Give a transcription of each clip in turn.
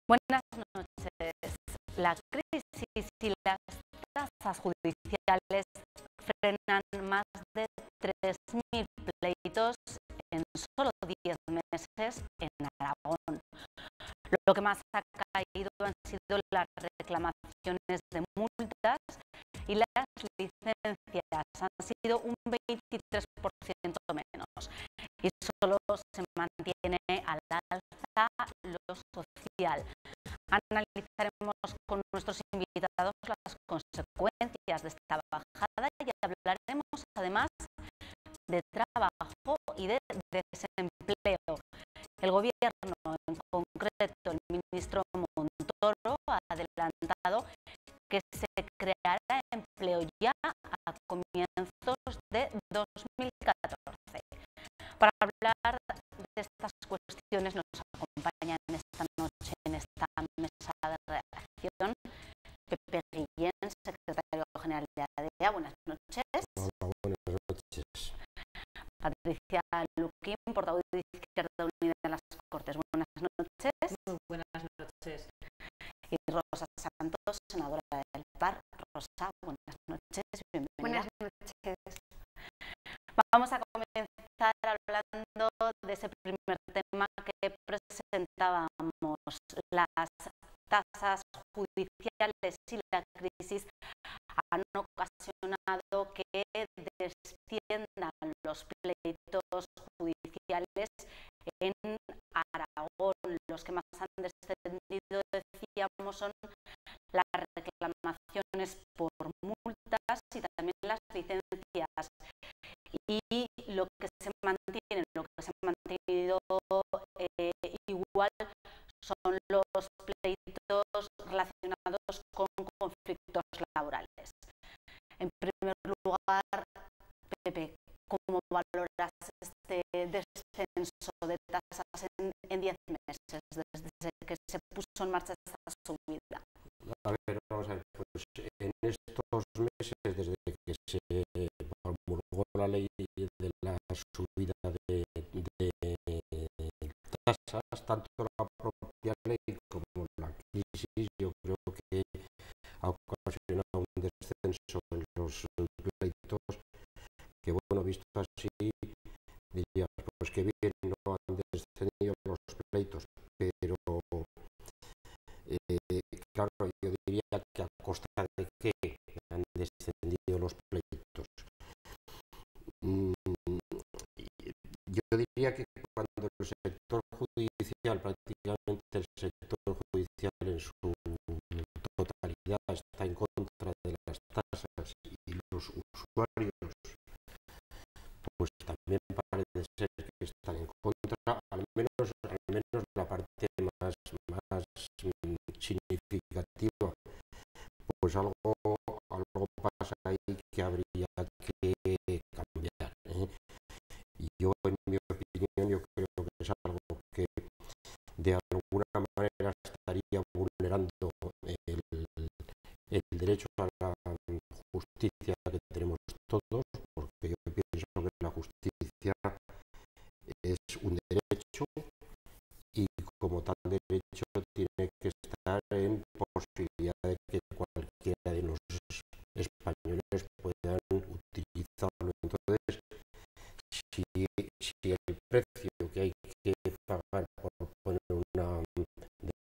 Buenas noches. La crisis y las tasas judiciales frenan más de 3.000 pleitos en solo 10 meses en Aragón. Lo que más ha caído han sido las reclamaciones de multas y las licencias han sido un 23% menos. Y solo se mantiene al alza lo social. Analizaremos con nuestros invitados las consecuencias de esta bajada y hablaremos además de trabajo y de desempleo. El gobierno, en concreto el ministro Montoro, ha adelantado que se creará empleo ya a comienzos de 2014. Para hablar de estas cuestiones nos acompañan esta noche en esta mesa de redacción Pepe Guillén, secretario general de ADEA. Buenas noches. Hola, buenas noches. Patricia Luquín, portavoz de Izquierda Unida en las Cortes. Buenas noches. Muy buenas noches. Y Rosa Santos, senadora del PAR. Rosa, buenas noches, bienvenida. Buenas noches. Vamos a comenzar hablando de ese primer tema que presentábamos, las tasas judiciales y la crisis han ocasionado que desciendan los pleitos judiciales en Aragón. Los que más han descendido, decíamos, son las reclamaciones por multas y también las licencias. Y lo que se mantiene, lo que se ha mantenido igual son los pleitos relacionados con conflictos laborales. En primer lugar, Pepe, ¿cómo valoras este descenso de tasas en 10 meses, desde que se puso en marcha esta subida? A ver, vamos a ver, pues en estos meses, desde que se promulgó la ley de la subida de tasas, tanto la propia ley como la crisis, yo creo que ha ocasionado un descenso en los pleitos que, bueno, visto así, diría, pues que bien, no han descendido los pleitos, pero claro, yo diría que a costa de qué han descendido los pleitos. Yo diría que cuando el sector judicial, prácticamente el sector judicial en su totalidad está en contra de las tasas y los usuarios, pues también parece ser que están en contra, al menos la parte más significativa, pues algo pasa ahí que habría que cambiar, Y yo, en mi opinión, yo creo que es algo que de alguna manera estaría vulnerando el derecho a la justicia que tenemos todos, porque yo pienso que la justicia es un derecho y como tal derecho tiene que estar en posibilidad de que cualquiera de los españoles puedan utilizarlo. Entonces, si el precio que hay que pagar por poner una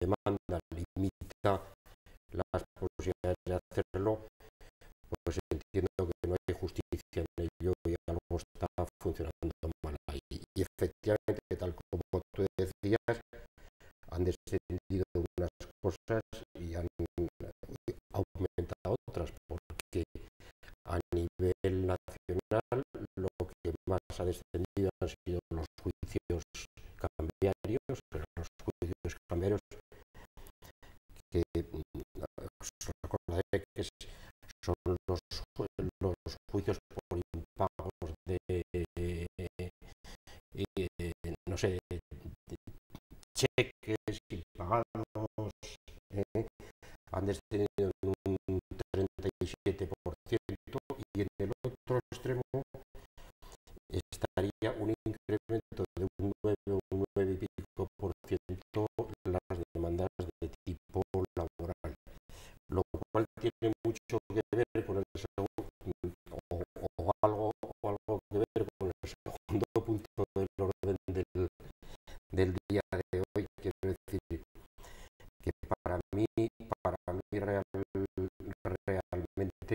demanda limita las posibilidades de hacerlo, pues entiendo que no hay justicia en ello y algo está funcionando mal ahí. Y efectivamente, tal como tú decías, han descendido unas cosas y han aumentado otras, porque a nivel nacional lo que más ha descendido han sido los juicios cambiarios, que os recordaré que son los juicios por impagos de no sé, cheques impagados, han descendido en un 37% y en el otro extremo estaría un incremento de un 9 y pico por ciento las demandas de algo que ver con el segundo punto del orden del día de hoy. Quiero decir que realmente,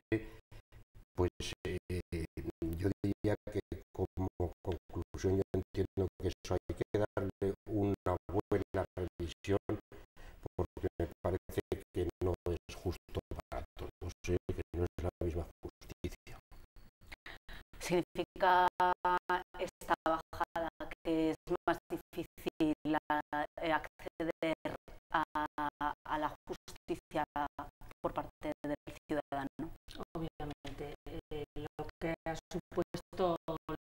pues yo diría que como conclusión yo entiendo que eso hay que darle una buena revisión, porque me parece que no es justo para todos, que no es la misma justicia. Significa esta bajada que es más difícil acceder a la justicia por parte del ciudadano. Obviamente, lo que ha supuesto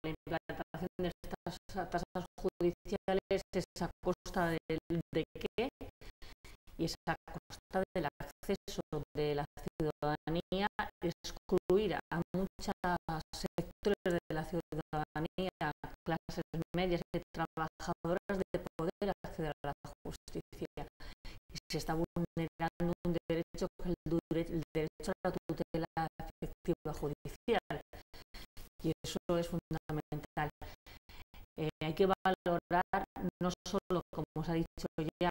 la implantación de estas tasas judiciales es a costa de qué, y es a costa del acceso de la ciudadanía, excluir a muchos sectores de la ciudadanía, clases medias y trabajadoras, de poder acceder a la justicia. Y se está vulnerando un derecho, el derecho a la tutela efectiva judicial, y eso es fundamental. Hay que valorar no solo, como se ha dicho ya,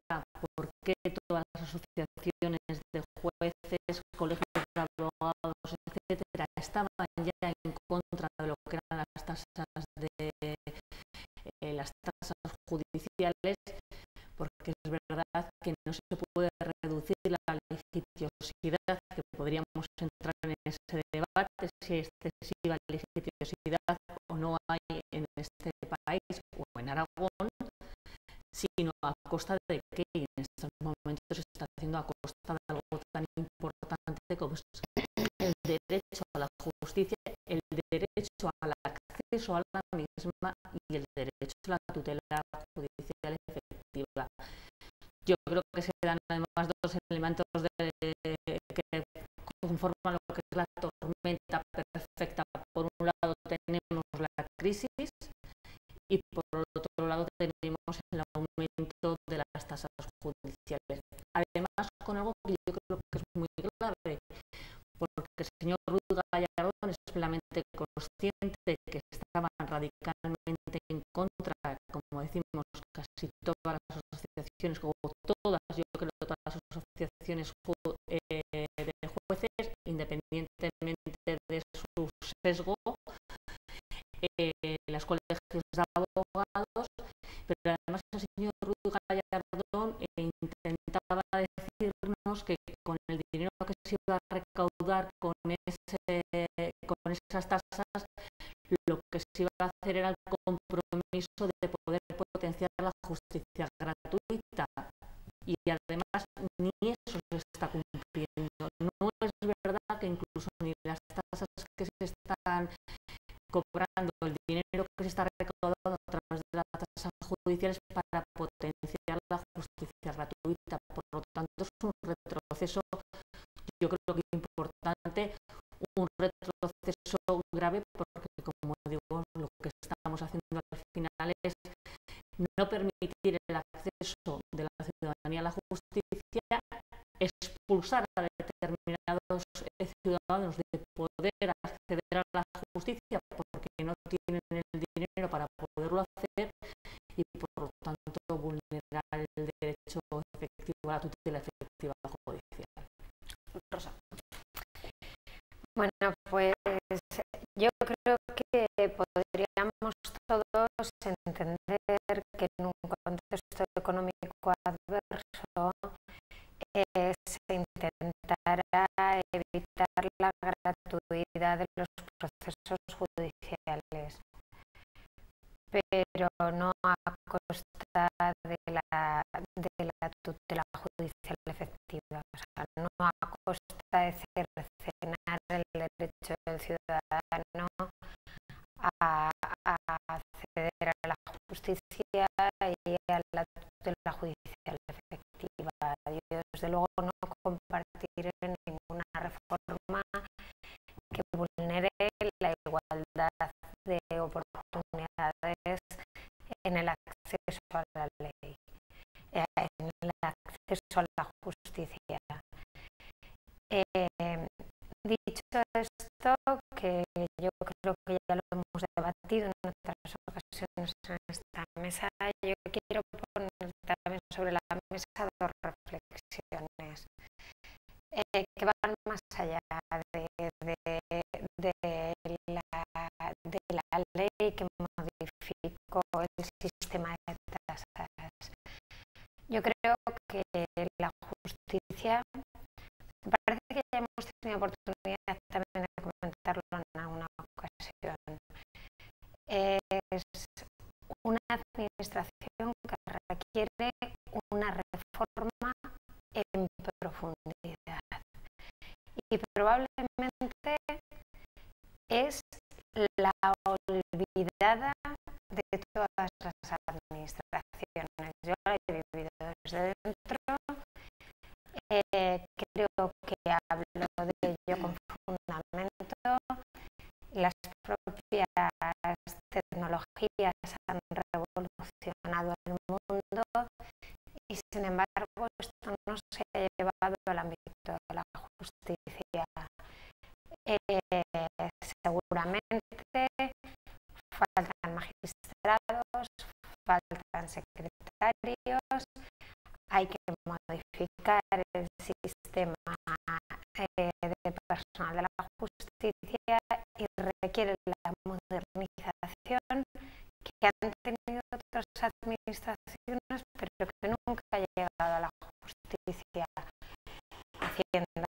por qué todas las asociaciones de jueces, colegios de abogados, etcétera, estaban ya en contra de lo que eran las tasas judiciales, porque es verdad que no se puede reducir la litigiosidad, que podríamos entrar en ese debate si hay excesiva litigiosidad o no hay en este país o en Aragón, sino a costa de que en estos momentos se está haciendo a costa de algo tan importante como es el derecho a la justicia, el derecho al acceso a la misma y el derecho a la tutela judicial efectiva. Yo creo que se dan además dos elementos que conforman lo que es la tormenta perfecta. Por un lado tenemos la crisis y por otro lado tenemos el aumento de las tasas judiciales. Además, con algo que yo creo que es muy grave, porque el señor Ruiz Gallardón es plenamente consciente de que estaban radicalmente en contra, como decimos, casi todas las asociaciones, o todas, yo creo que todas las asociaciones de jueces, independientemente de su sesgo, las colegios de abogados, pero además el señor Ruiz Gallardón intentaba decirnos que con el dinero que se iba a recaudar con esas tasas, lo que se iba a hacer era el compromiso de poder potenciar la justicia gratuita, y además ni eso se está cumpliendo. No es verdad que incluso ni las tasas que se están cobrando, el dinero que se está recaudando a través de las tasas judiciales para potenciar la justicia gratuita. Por lo tanto, es un retroceso, yo creo que importante, un retroceso grave, porque, como digo, lo que estamos haciendo al final es no permitir el acceso de la ciudadanía a la justicia, expulsar a determinados ciudadanos de poder acceder a la justicia porque no tienen el dinero para poderlo hacer, y por lo tanto vulnerar el derecho efectivo a la tutela efectiva judicial. Rosa. Bueno, pues yo creo que podríamos todos entender que en un contexto económico adverso se intentará evitar la gratuidad de los procesos judiciales, pero no a costa de la tutela judicial efectiva, o sea, no a costa de cercenar el derecho del ciudadano a acceder a la justicia y a la tutela judicial efectiva. Yo, desde luego, no compartiré ninguna reforma que vulnere la igualdad de oportunidades en el acceso a la ley, en el acceso a la justicia. Dicho esto, que yo creo que ya lo hemos debatido en otras ocasiones en esta mesa, yo quiero poner también sobre la mesa dos reflexiones que van más allá de la ley que modificó el sistema de tasas. Yo creo que la justicia, me parece que ya hemos tenido oportunidad también de comentarlo en alguna ocasión, es una administración que requiere una reforma en profundidad y probablemente es la olvidada de todas las administraciones. Yo la he vivido desde dentro, creo que hablo de ello con fundamento. Las propias tecnologías han revolucionado el mundo y sin embargo esto no se ha llevado al ámbito de la justicia. Seguramente faltan magistrados, faltan secretarios, hay que modificar el sistema de personal de la justicia y requiere la modernización que han tenido otras administraciones pero que nunca ha llegado a la justicia. Hacienda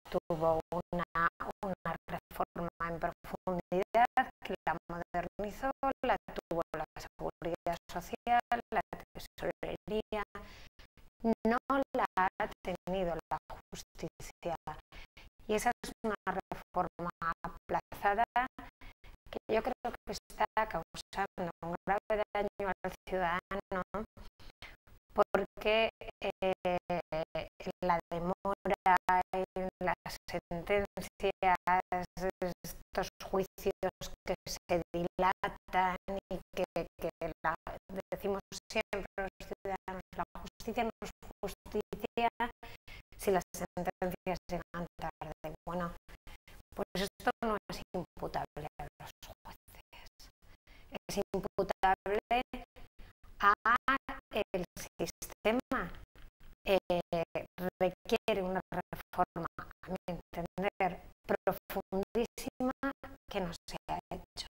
tuvo una reforma en profundidad que la modernizó, la tuvo la Seguridad Social, la Tesorería, no la ha tenido la justicia. Y esa es una reforma aplazada que yo creo que está causando un grave daño al ciudadano porque la demora en las sentencias, estos juicios que se dilatan y que decimos siempre los ciudadanos, la justicia no es justicia si las sentencias llegan tarde. Bueno, pues esto no es imputable a los jueces, es imputable al sistema. Requiere una reforma, a mi entender, profundísima que no se ha hecho.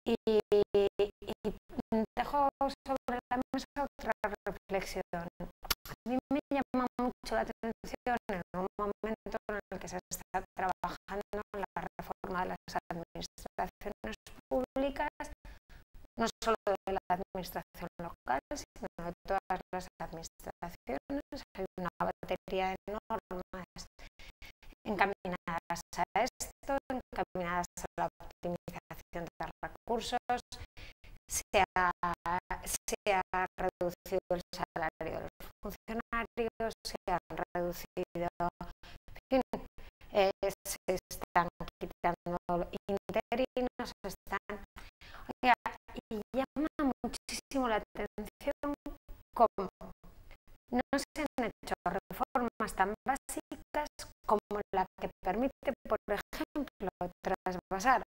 Y dejo sobre la mesa otra reflexión. A mí me llama mucho la atención en un momento en el que se está trabajando en la reforma de las administraciones públicas, no solo de la administración local, sino de todas las administraciones. Hay una batería de normas encaminadas a esto, encaminadas a la optimización de recursos. Se ha reducido el salario de los funcionarios, se han reducido, en fin, se están quitando interinos, Oiga, y llama muchísimo la atención cómo no se han hecho reformas tan básicas como la que permite, por ejemplo, trasvasar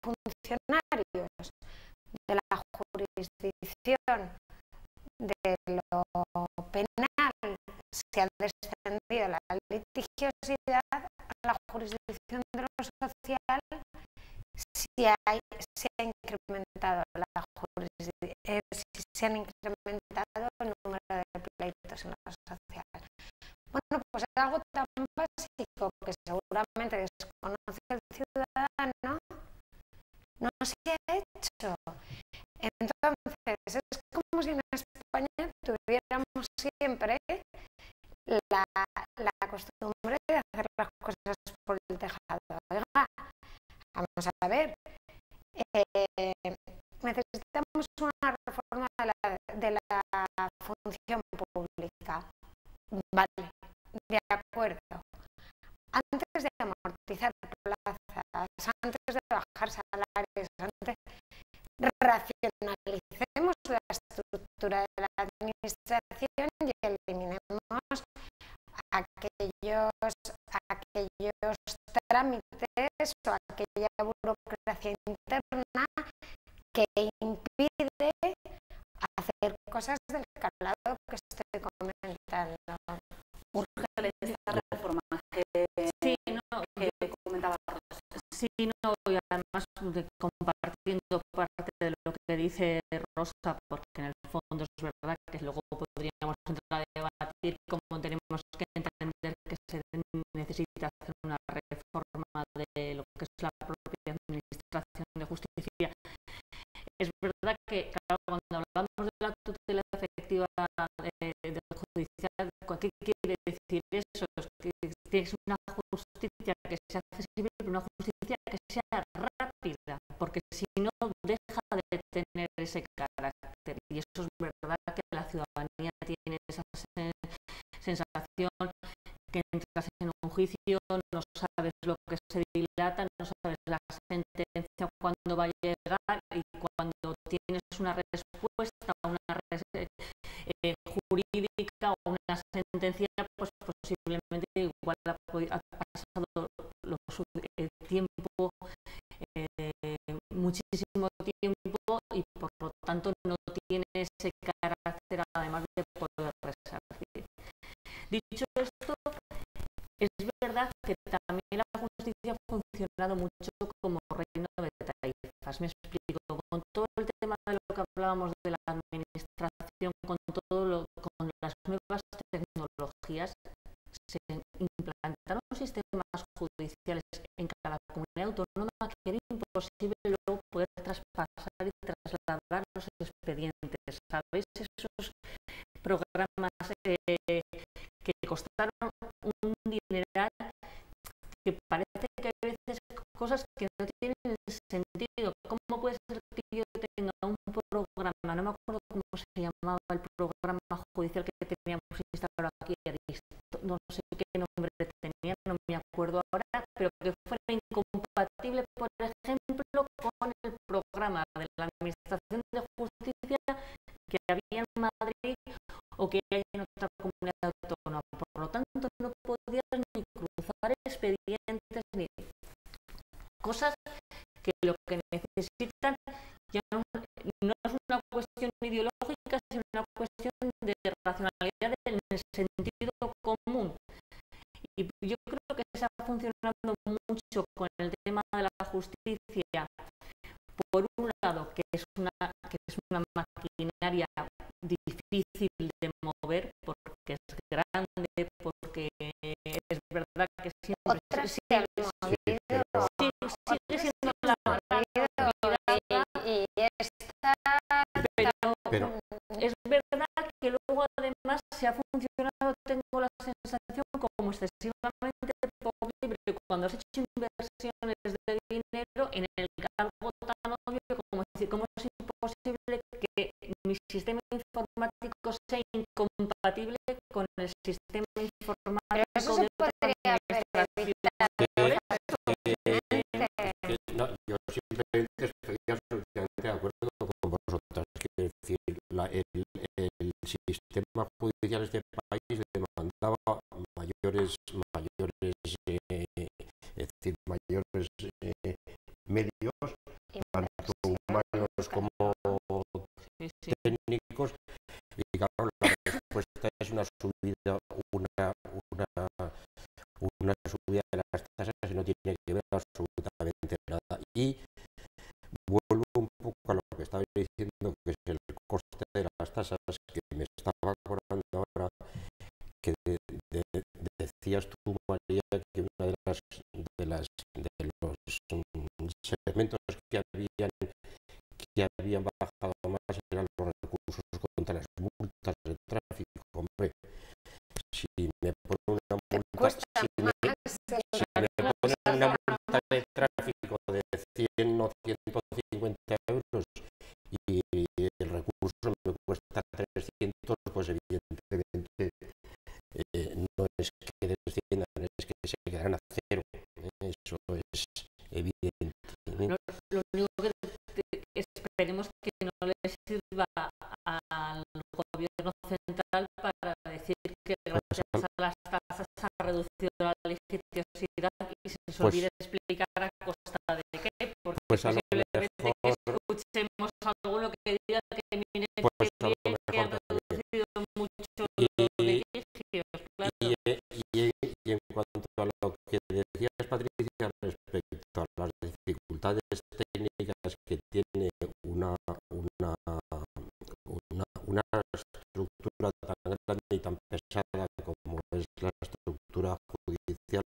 funcionarios de la jurisdicción de lo penal, se ha descendido la litigiosidad a la jurisdicción de lo social, se ha incrementado se han incrementado el número de pleitos en lo social. Bueno, pues es algo tan básico que seguramente desconoce el ciudadano, no se ha hecho. Entonces, es como si en España tuviéramos siempre la costumbre de hacer las cosas por el tejado. Oiga, vamos a ver, necesitamos una reforma de la función pública. Vale, de acuerdo. Antes de amortizar plazas, antes de bajar salarios, racionalicemos la estructura de la administración y eliminemos aquellos trámites eso, aquella burocracia interna que impide hacer cosas del calado que estoy comentando. Urge esta reforma Sí, no, que comentaba. sí, no, y además compartiendo parte de lo que dice Rosa, porque en el fondo es verdad que luego podríamos entrar a debatir cómo tenemos que entender que se necesita hacer una reforma de lo que es la propia administración de justicia. Es verdad que, claro, cuando hablamos de la tutela efectiva del judicial, ¿qué quiere decir eso? Es que tienes una justicia que sea accesible, pero una justicia que sea rápida, porque si no deja de tener ese carácter. Y eso es verdad que la ciudadanía tiene esa sensación que entras en un juicio, no sabes lo que se dilata, no sabes la sentencia cuándo va a llegar, y cuando tienes una respuesta, una jurídica o una sentencia, pues posiblemente igual ha pasado tiempo, muchísimo tiempo, y por lo tanto no tiene ese carácter, además de poder resarcir. Dicho esto, es verdad que también la justicia ha funcionado mucho como reino de taifas. Me explico, con todo el tema de lo que hablábamos de la administración, con las nuevas tecnologías, se implantaron sistemas judiciales en cada comunidad autónoma que era imposible luego poder traspasar y trasladar los expedientes. ¿Sabéis? Esos programas que costaron un dineral, que parece que a veces cosas que no tienen sentido. ¿Cómo puede ser que yo tenga un programa, no me acuerdo cómo se llamaba el programa judicial que teníamos instalado aquí, no sé qué nombre tenía, no me acuerdo ahora, pero que fuera incompatible, por ejemplo, con el programa de la Administración de Justicia que había en Madrid o que hay en otra comunidad autónoma? Por lo tanto, no podías ni cruzar expedientes ni cosas que lo que necesitan ya no es una cuestión ideológica, sino una cuestión de racionalidad en el sentido común. Y yo creo que está funcionando mucho con el tema de la justicia. Por un lado, que es una maquinaria difícil de mover, porque es grande, porque es verdad que siempre sigue siendo la y esta, pero es verdad que luego además se ha funcionado, tengo la sensación, como excesivamente poco libre. Cuando has hecho inversiones de dinero en el algo tan obvio como decir, cómo es imposible que mi sistema informático sea incompatible con el sistema informático. Pero eso se podría haber evitado. No, yo simplemente estoy absolutamente de acuerdo con vosotras. Quiero decir, el sistema judicial de este país demandaba mayores medios, tanto humanos como técnicos, y claro, la respuesta es una subida de las tasas y no tiene que ver absolutamente nada. Y vuelvo un poco a lo que estaba diciendo, que es el coste de las tasas, que me estaba acordando ahora, que decías tú, María, que una de los segmentos que habían bajado más eran los recursos contra las multas de tráfico. Hombre, si me ponen una multa de tráfico de 100 o 150 euros y el recurso me cuesta 300, pues evidentemente no es que desciendan, es que se quedarán a cero. Eso es evidente. Lo único que esperemos que no les sirva al gobierno central para decir que gracias a las tasas ha reducido la litigiosidad y se les Pues- olvide explicar a costa de qué, porque Pues a lo posiblemente que mejor, escuchemos alguno que diga que mire pues que a lo bien, que han mejor también. reducido mucho Y, los litigios, claro. y en cuanto a lo que decías, Patricia, respecto a las dificultades técnicas que tiene una estructura tan grande y tan pesada como es la estructura judicial,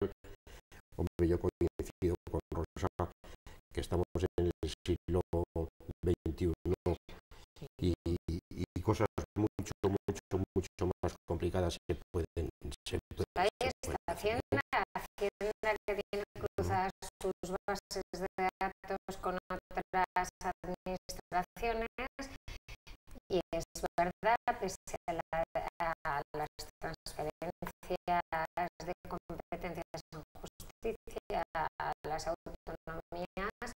hombre, yo coincido con Rosa que estamos en el siglo XXI y cosas mucho más complicadas se pueden. Ahí está Hacienda que tiene cruzadas sus bases de datos con otras administraciones, y es verdad, pese a las transferencias de competencias en justicia a las autonomías,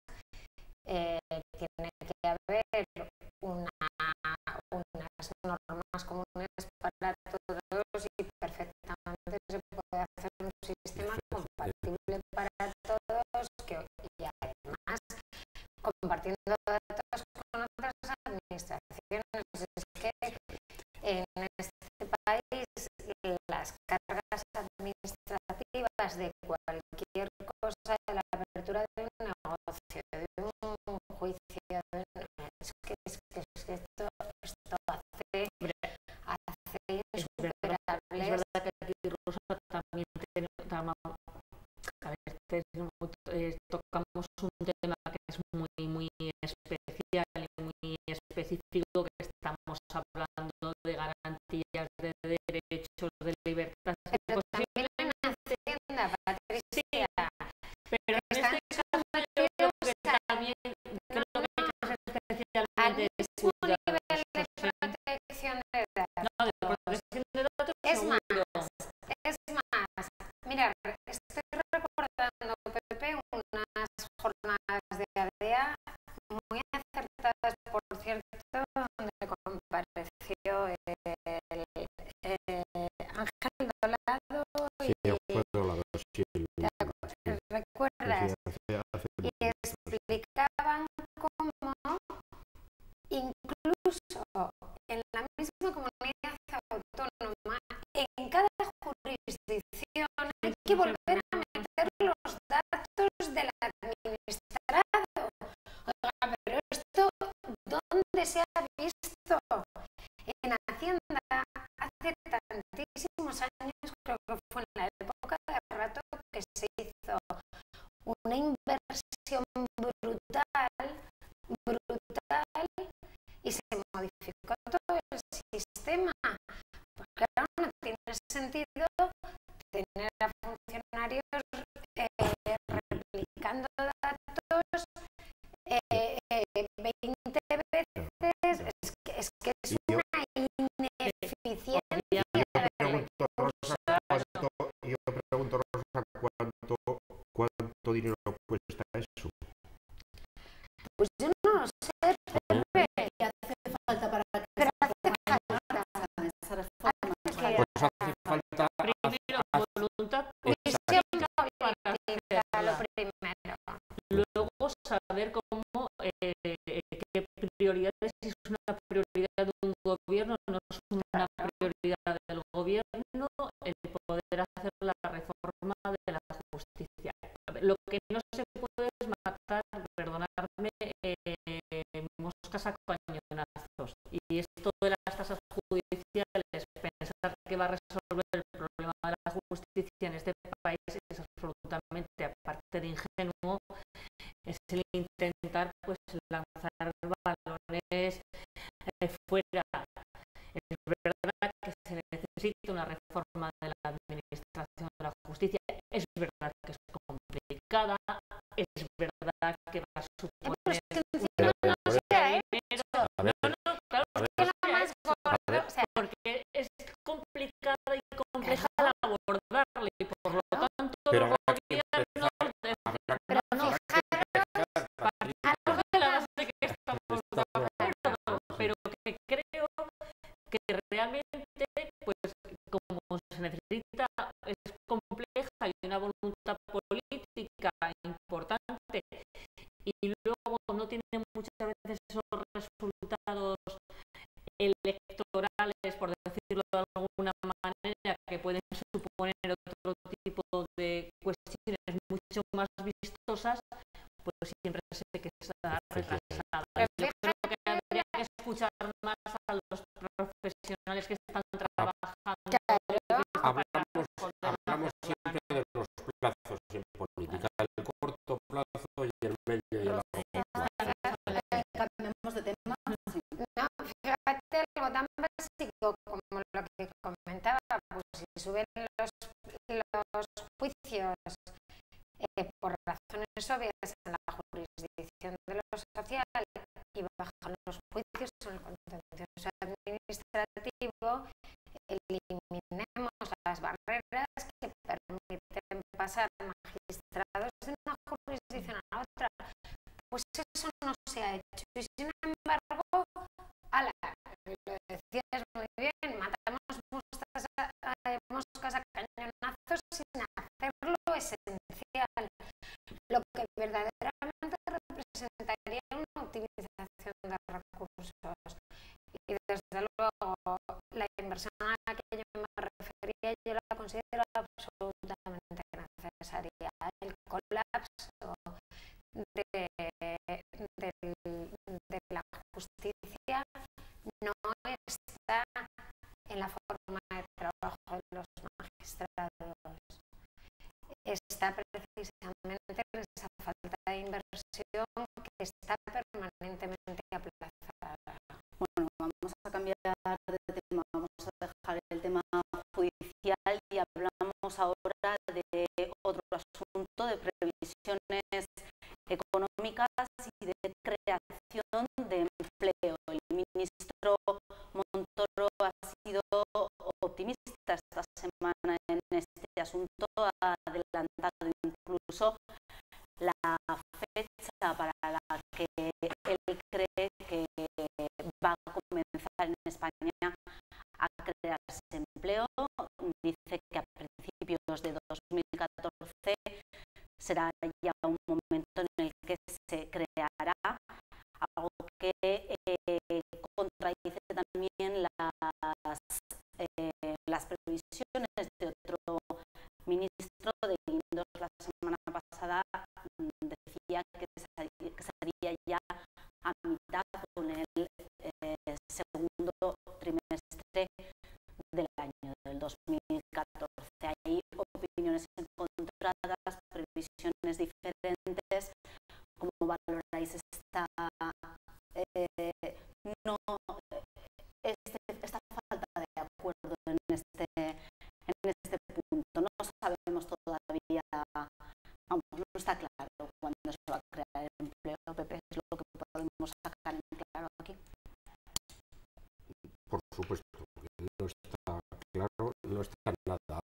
tiene que haber unas normas comunes para todos, y perfectamente se puede hacer un sistema compatible para todos, y además compartiendo datos con otras administraciones. Es que en este país las cargas administrativas de cualquier cosa, de la apertura de un negocio, de un juicio, es que esto hace insuperable. Es verdad que aquí, Rosa, también tocamos un tema que es muy especial y muy específico, que estamos hablando de garantías de derechos, de libertad. Pero también en Hacienda, Patricia. Pero en este caso yo creo que también creo que hay que ser especialmente mismo nivel de protección de datos. No, de protección de datos Es seguro. más, mira, estoy recordando, Pepe, unas jornadas de ADEA muy acertadas, por cierto, donde compareció Ángel Dolado Sí, fue Dolado, sí, ¿recuerdas? hace Y explicaban cómo incluso en la misma comunidad autónoma, en cada jurisdicción hay que volver a meter los datos del administrado. Oiga, pero esto, ¿dónde se ha visto? En Hacienda hace tantísimos años, creo que fue en la época de Rato, que se hizo una inversión brutal, y se modificó todo el sistema. Porque ahora no tiene sentido tener a funcionarios replicando datos 20 veces. Es que es una ineficiencia. Yo pregunto, Rosa, ¿cuánto dinero cuesta eso? Pues yo no lo sé, Pepe. ¿Qué hace falta para que Pero se hace pueda falta. implementar esa reforma? Pues hace falta Primero, voluntad Visión política para política, lo hacerla. primero. Luego, saber cómo, qué prioridades, si es una prioridad de un gobierno, no es una prioridad del gobierno, el poder hacer la reforma de la justicia. Lo que no se puede es matar, perdonadme, moscas a cañonazos. Y esto de las tasas judiciales, pensar que va a resolver el problema de la justicia en este país es absolutamente, aparte de ingenuo, es el intentar pues lanzar balones fuera. Es verdad que se necesita una reforma de la administración de la justicia, es verdad que es complicada, es verdad que va a suponer No sea dinero. A ver, Claro, que lo más gordo, o sea, porque es complicada y compleja al abordarle, y por lo tanto pero los habrá que gobiernos empezar, pero habrá que empezar, Patricia. partimos de la base de que estamos de acuerdo, pero que creo que realmente, pues como se necesita, es compleja, hay una voluntad política y luego no tiene muchas veces esos resultados electorales, por decirlo de alguna manera, que pueden suponer otro tipo de cuestiones mucho más vistosas, pues siempre sé que está retrasada. Yo creo que habría que escuchar más a los profesionales que están trabajando. Hablamos siempre de los plazos en política, el corto plazo y el medio y el largo plazo. Cambiamos de tema. No, fíjate, algo tan básico como lo que comentaba, pues si suben los juicios por razones obvias en la jurisdicción de lo social y bajan los juicios en el contencioso administrativo, eliminemos las barreras que permiten pasar magistrados de una jurisdicción a otra. Pues eso no se ha hecho. Y sin embargo, lo decías muy bien, matamos moscas a cañonazos sin hacerlo esencial. Lo que verdaderamente representaría una optimización de recursos. Y desde luego, la inversión a la que yo me refería, yo la considero absolutamente necesaria. El colapso de la justicia no está en la forma de trabajo de los magistrados, está precisamente en esa falta de inversión que está permanentemente aplazada. Bueno, vamos a cambiar de tema, vamos a dejar el tema judicial y hablamos ahora de otro asunto, de previsiones económicas y de creación de empleo. El ministro Montoro ha sido optimista esta semana en este asunto, ha adelantado incluso la fecha para la que él cree que va a comenzar en España a crearse empleo. Dice que a principios de 2014 será ya un momento en el que se creará, algo que contradice también las previsiones de otro ministro de Guindos. La semana pasada decía que sería ya a mitad con el segundo trimestre del año del 2014. Hay opiniones encontradas, previsiones diferentes. ¿Cómo valoráis esta falta de acuerdo en este punto? No sabemos todavía, vamos, no está claro cuándo se va a crear el empleo. Pepe, es lo que podemos sacar en claro aquí. Por supuesto, no está claro, no está nada.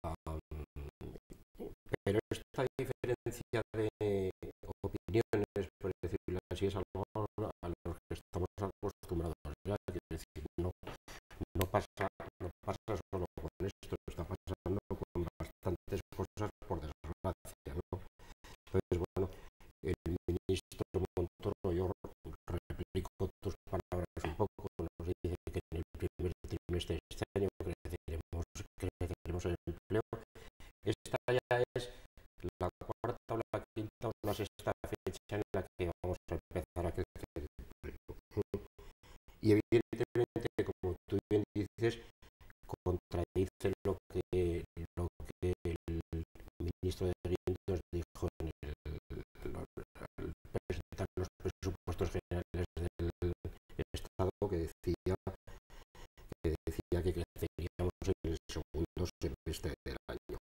Pero esta diferencia de opiniones, por decirlo así, es algo a lo que estamos acostumbrados ya. Es decir, no pasa solo con esto, está pasando con bastantes cosas, por desgracia, ¿no? Entonces, bueno, el ministro Montoro, yo replico tus palabras un poco, nos dice que en el primer trimestre de este año creceremos el empleo. Esta ya es la cuarta o la quinta o la sexta fecha en la que vamos a empezar a crecer el empleo. Y evidentemente, como tú bien dices, contradice lo que el ministro de Guindos dijo en el presentar los presupuestos generales del Estado, que decía que creceríamos en el segundo semestre del año.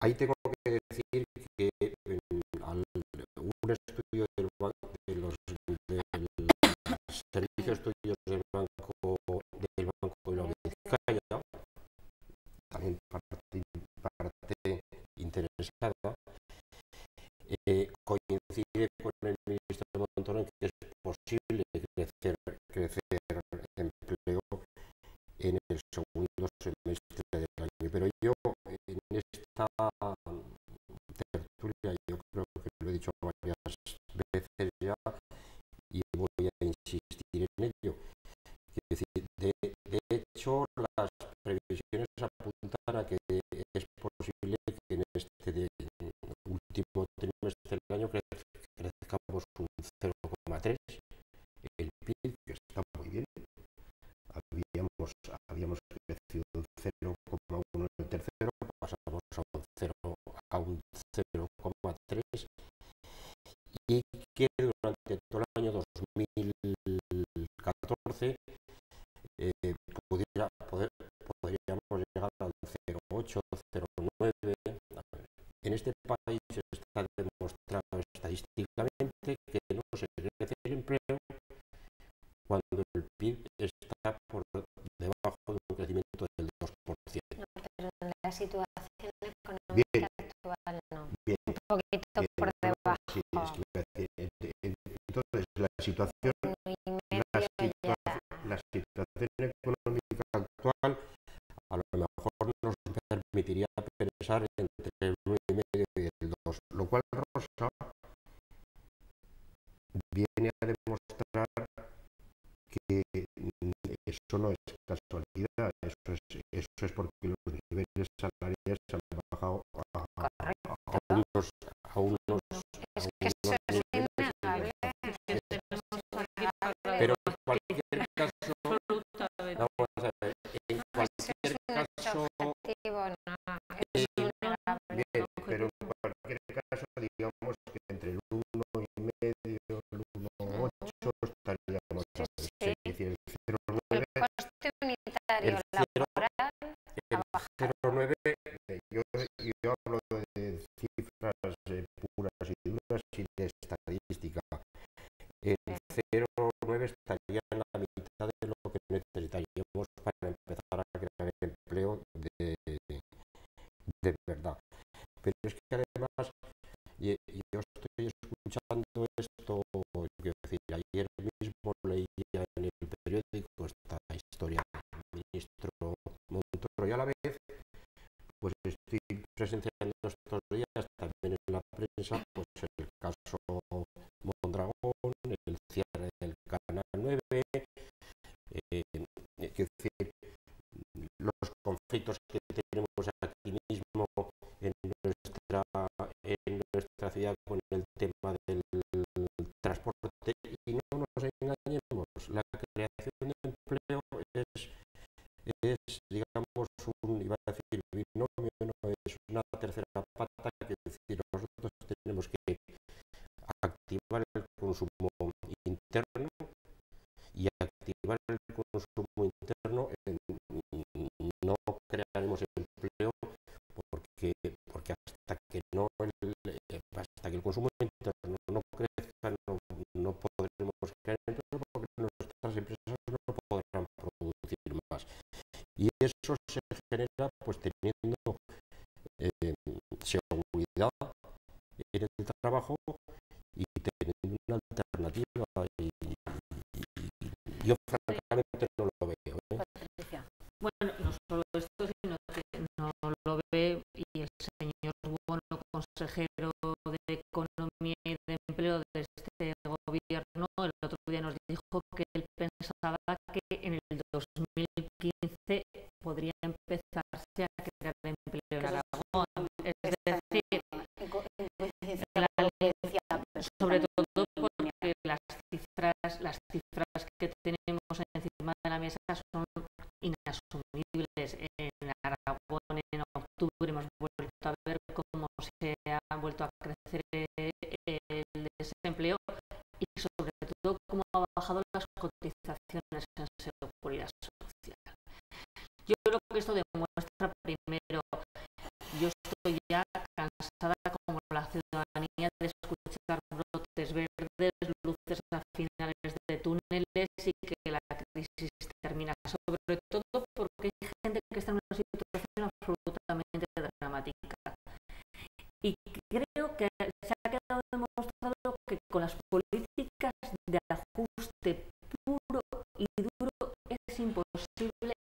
Ahí tengo que decir que un estudio de los servicios estudios del Banco de la Vizcaya, también parte interesada, coincide con el ministro Montoro en que es posible crecer empleo en el segundo semestre del año. Pero yo en esta tertulia, yo creo que lo he dicho varias varias veces ya y voy a insistir en ello. Es decir, de hecho, las previsiones apuntan a que es posible que en este último trimestre del año crezcamos un 0,3, el PIB, que está muy bien. Habíamos crecido un 0,1 en el tercero, pasamos a un 0,3 y que durante todo el año 2014 podríamos llegar al 0,8, 0,9. En este país está demostrado estadísticamente que no se crece el empleo cuando el PIB está por debajo de un crecimiento del 2%. No, pero en la situación económica Bien, actual no. bien, Un poquito bien, por debajo. Sí, es que iba a decir, entonces la situación económica actual a lo mejor nos permitiría pensar entre el 1,5 y el 2, lo cual Rosa viene a demostrar que eso no es casualidad, eso es porque los niveles salariales han bajado a unos Es que eso es innegable. pero en cualquier caso, vamos a ver, en cualquier caso, bien, pero en cualquier caso, digamos que entre el 1,5 y el 1,8 estaríamos Sí. es decir, el El 0,9, coste unitario el laboral el 0,9, yo hablo de cifras puras y duras y de estadística. El 0,9 estaría en la mitad de lo que necesitaríamos para empezar a crear empleo de verdad. Pero es que además, yo estoy escuchando esto, quiero decir, ayer mismo leía en el periódico esta historia del ministro Montoro y a la vez, pues estoy presenciando estos días también en la prensa, pues el caso Mondragón, el cierre del Canal 9, quiero decir, los conflictos que tenemos aquí mismo en nuestra ciudad con el tema del transporte, y no nos engañemos, la creación de empleo es digamos, iba a decir binomio, no es una tercera pata, que decir, nosotros tenemos que activar el consumo interno y activar el consumo interno, no crearemos empleo porque hasta que el consumo interno no crezca no podremos crear empleo, porque nuestras empresas no podrán producir más. Y eso se genera pues teniendo seguridad en el trabajo y teniendo una alternativa, y yo francamente no lo veo. Patricia. Bueno, no solo esto, sino que no lo ve, y el señor Bono, consejero de Economía y de Empleo de este gobierno, el otro día nos dijo que él pensaba que en el 2015 podría empezarse a crear empleo en Aragón. Es decir, sobre todo porque las cifras que tenemos encima de la mesa son inasumibles. En Aragón, en octubre, hemos vuelto a ver cómo se ha vuelto a crecer el desempleo y sobre todo cómo ha bajado las cotizaciones en seguridad social. Yo creo que esto demuestra primero, yo estoy ya cansada como la ciudadanía de escuchar brotes verdes, luces a finales de túneles y que la crisis termina, sobre todo porque hay gente que está en una situación absolutamente dramática. Y creo que se ha quedado demostrado que con las políticas de ajuste puro y duro es imposible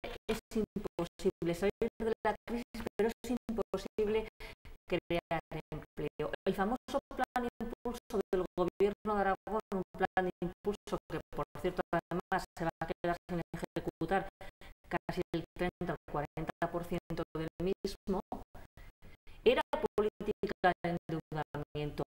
salir de la crisis, pero es imposible crear empleo. El famoso plan impulso del impulso, que por cierto además se va a quedar sin ejecutar casi el 30 o 40% del mismo, era política de endeudamiento.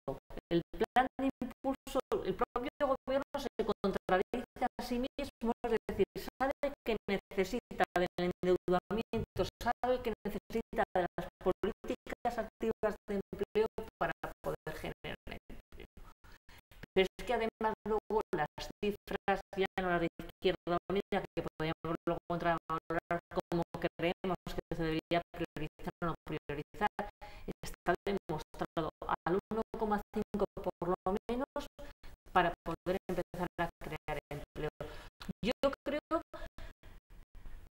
El plan de impulso, el propio gobierno se contradice a sí mismo, es decir, sabe que necesita del endeudamiento, sabe que necesita de las políticas activas de empleo para poder generar empleo. Pero es que además luego las cifras, ya no las de Izquierda Unida, que podríamos luego contravalorar como creemos que se debería priorizar o no priorizar, está demostrado al 1,5 por lo menos para poder empezar a crear empleo. Yo creo,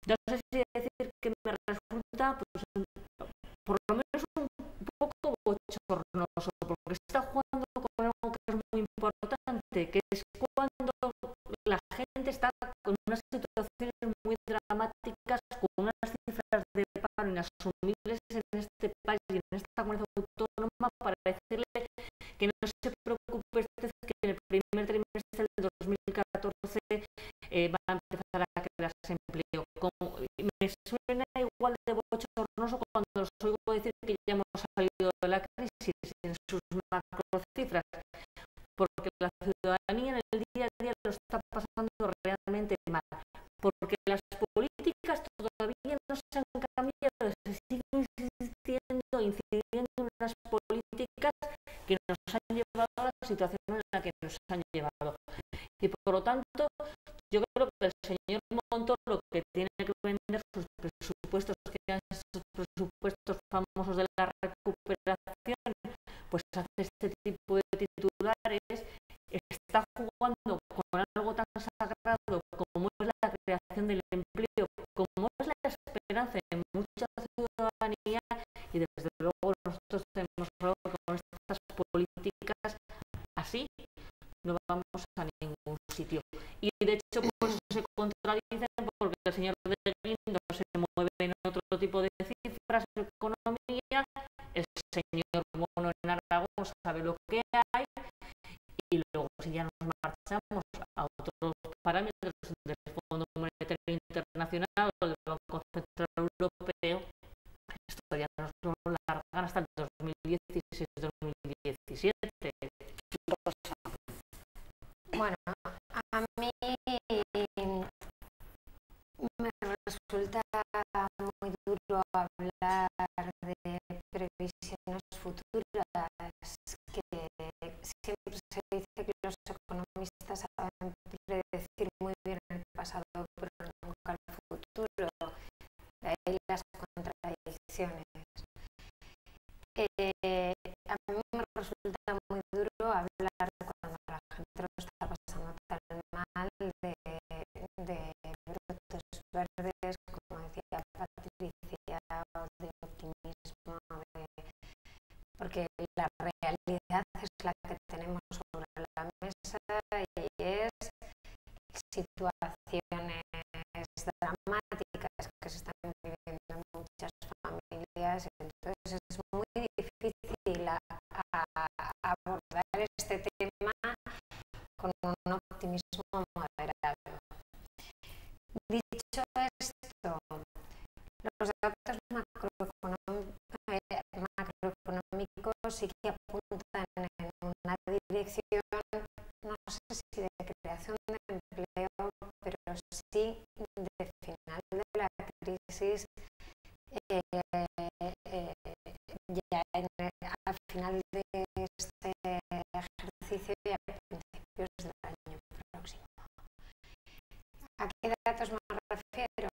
no sé si decir que me resulta pues, por lo menos un poco bochornoso, porque está jugando con algo que es muy importante, que es cuando la gente está con unas situaciones muy dramáticas, con unas cifras de paro inasumibles en este país y en esta comunidad autónoma, para decirle que no se preocupe, que en el primer trimestre del 2014 va a empezar a crearse empleo. Me suena igual de bochornoso cuando os oigo decir que ya hemos salido de la crisis en sus macrocifras, porque la ciudadanía en el día a día lo está pasando realmente mal, porque las políticas todavía no se han cambiado, se siguen incidiendo en las políticas que nos han llevado a la situación en la que nos han llevado. Y por lo tanto, yo creo que el señor Montoro lo que tiene que vender sus presupuestos, que eran esos presupuestos famosos de la recuperación, pues hace este tipo de titulares, está jugando con algo tan sagrado como es la creación del empleo, como es la esperanza en mucha ciudadanía, y desde luego nosotros tenemos claro que con estas políticas así no vamos a ningún sitio. Y de hecho pues se contradicen, porque el señor de Guindos se mueve en otro tipo de cifras de economía, el señor Bono en Aragón sabe lo que hay, y luego si ya nos marchamos a otros parámetros del Fondo Monetario Internacional o del Banco Central Europeo, esto ya nos lo largan hasta el 2016-2017. Bueno, a mí me resulta muy duro hablar de previsiones futuras, que siempre se dice que los economistas saben predecir muy bien el pasado, pero nunca el futuro. De ahí las contradicciones. A mí me resulta muy duro hablar cuando la gente lo está pasando tan mal de brotes verdes, como decía Patricia, o de optimismo, porque la realidad es la que tenemos sobre la mesa y es situaciones dramáticas que se están viviendo en muchas familias, entonces es muy difícil abordar este tema con un optimismo moderado. Dicho esto, los datos macroeconómicos sí que apuntan en una dirección, no sé si de creación de empleo, pero sí de final de la crisis, ya al final de este ejercicio y a principios del año próximo. ¿A qué datos me refiero?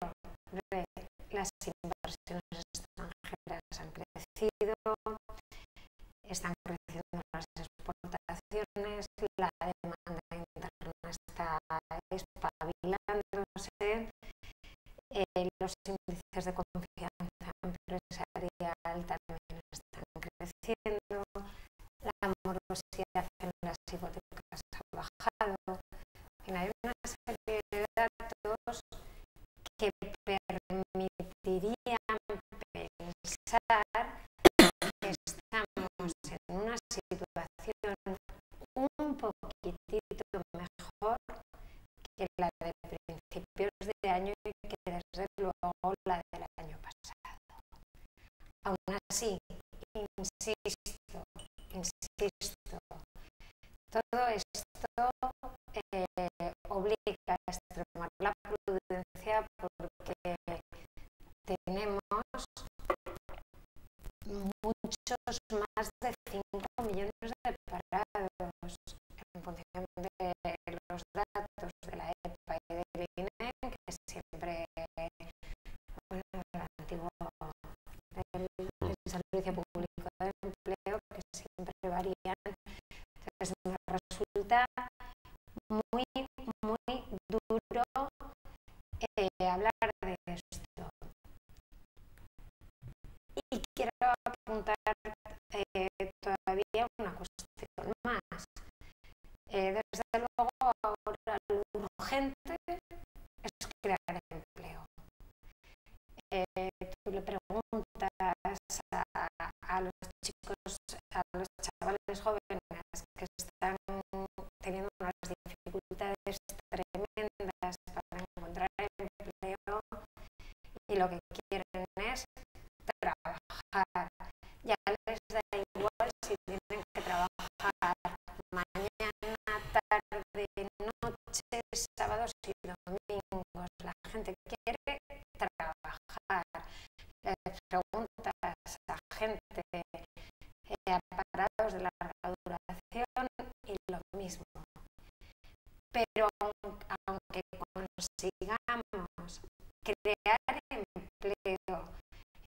Las inversiones extranjeras han crecido, están creciendo las exportaciones, la demanda interna está espabilándose, los índices de confianza empresarial también están creciendo, la morosidad en las hipotecas ha bajado. Hay una serie de datos que permitirían pensar que estamos en una situación un poquitito mejor así, insisto, todo esto obliga a extremar la prudencia porque tenemos muchos más de 5 millones de parados en función de los datos de la EPA y del INE, que siempre, bueno, el antiguo del Servicio Público de Empleo, que siempre varían. Entonces me resulta muy duro hablar de esto. Y quiero apuntar todavía una cuestión más. Desde luego ahora lo urgente es crear empleo. Tú le preguntas a los chicos, a los chavales jóvenes que están teniendo unas dificultades tremendas para encontrar empleo y lo que quieren es trabajar. Ya les da igual si tienen que trabajar mañana, tarde, noche, sábados y domingos. La gente quiere trabajar. Les preguntas a gente a parados de larga duración y lo mismo. Pero aunque consigamos crear empleo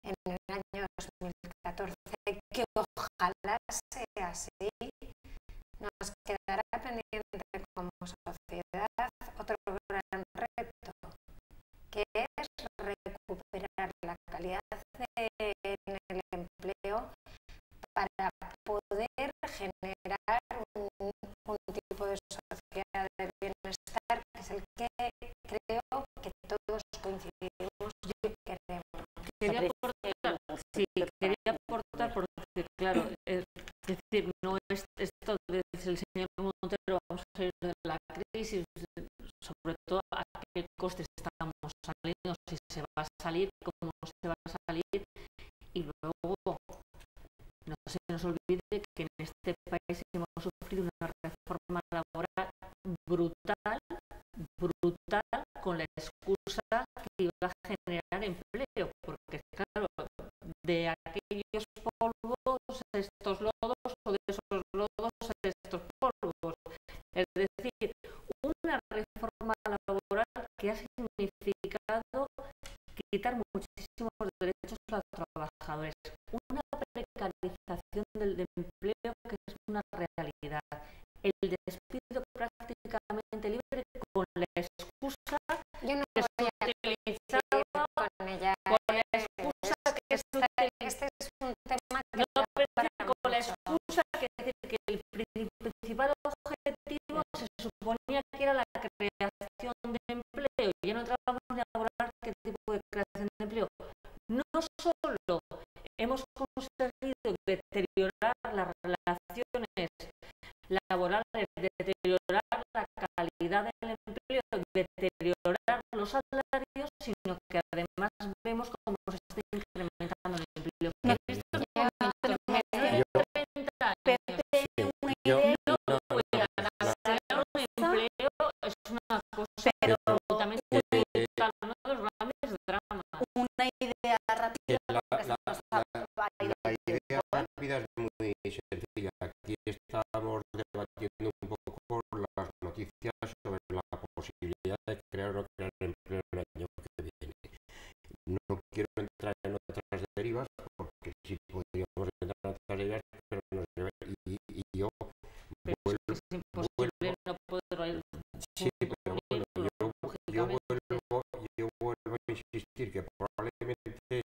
en el año 2014, que ojalá sea así, nos quedará pendiente como sociedad otro gran reto, que es recuperar la calidad en el empleo para poder generar un tipo de sociedad de bienestar que es el que creo que todos coincidimos y queremos. Quería aportar porque, claro, es decir, no es esto de el señor Montero, vamos a salir de la crisis, sobre todo a qué costes estamos saliendo, si se va a salir, cómo se va a salir, y luego no se nos olvide que en este país hemos sufrido una reforma laboral brutal, con la excusa que iba a generar empleo, porque claro, de aquellos polvos estos lodos o de esos lodos estos polvos. Es decir, una reforma laboral que ha significado quitar muchísimos derechos a los trabajadores, una precarización del empleo que es una realidad, el despido prácticamente libre con la excusa Yo no que voy se a utilizaba con ella. con la excusa que se utilizaba. Este es un tema que No, pero para con la mucho. excusa que decir que el principal objetivo se suponía que era la creación de empleo. Ya no entramos ni a hablar qué tipo de creación de empleo. No solo hemos conseguido deteriorar las relaciones laborales, deteriorar la calidad del empleo, deteriorar los salarios, sino que además vemos cómo se está incrementando el empleo. Que en estos momentos, menos de 30 años, no puedan acceder a un empleo es una cosa absolutamente brutal, uno de los grandes dramas. Una idea rápida. La idea rápida es muy sencilla. Aquí estamos debatiendo un poco las noticias sobre la posibilidad de crear o no crear empleo el año que viene. No quiero entrar en otras derivas porque sí podríamos entrar en otras derivas, pero no sé, y yo vuelvo, Es imposible no poder ir. sí, pero bueno, yo vuelvo a insistir que probablemente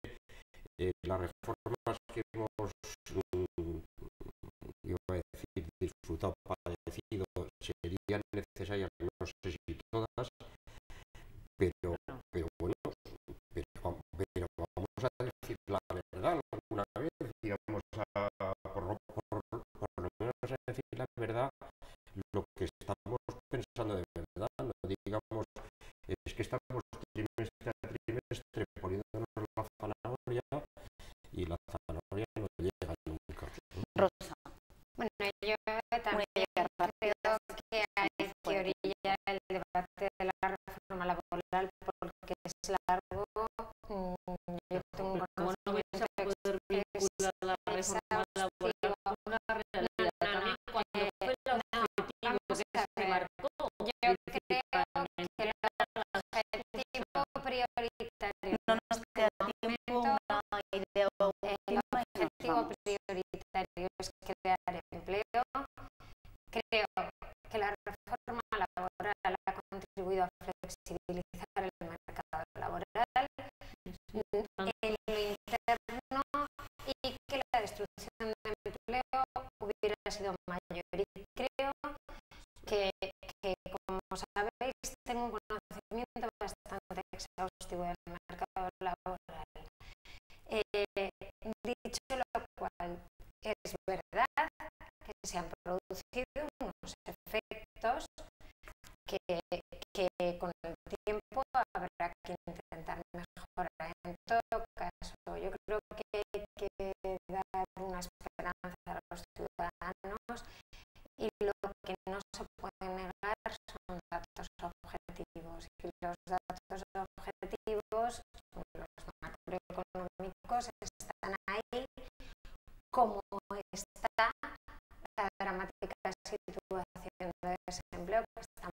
las reformas que hemos, iba a decir, disfrutado, padecido, serían necesarias, no sé si todas, pero bueno, pero vamos a decir la verdad alguna vez, y vamos a, por lo menos a decir la verdad, lo que estamos pensando de verdad, no digamos, es que estamos trimestre a trimestre poniéndonos la zanahoria y la zanahoria es largo, yo tengo un ¿Cómo no vais a poder vincular la reforma laboral con una realidad? También cuando fue el objetivo que se marcó, yo creo que el objetivo prioritario No nos queda tiempo, una idea el objetivo prioritario es crear empleo. Creo que la reforma laboral ha contribuido a flexibilizar el mercado laboral en lo interno y que la destrucción de empleo hubiera sido mayor. Y creo que como sabéis, tengo un conocimiento bastante exhaustivo del mercado laboral. Dicho lo cual, es verdad que se han producido unos efectos que con el tiempo habrá que intentar mejorar. En todo caso, yo creo que hay que dar una esperanza a los ciudadanos y lo que no se puede negar son datos objetivos. Y los datos objetivos, los macroeconómicos, están ahí, como está la dramática situación de desempleo que están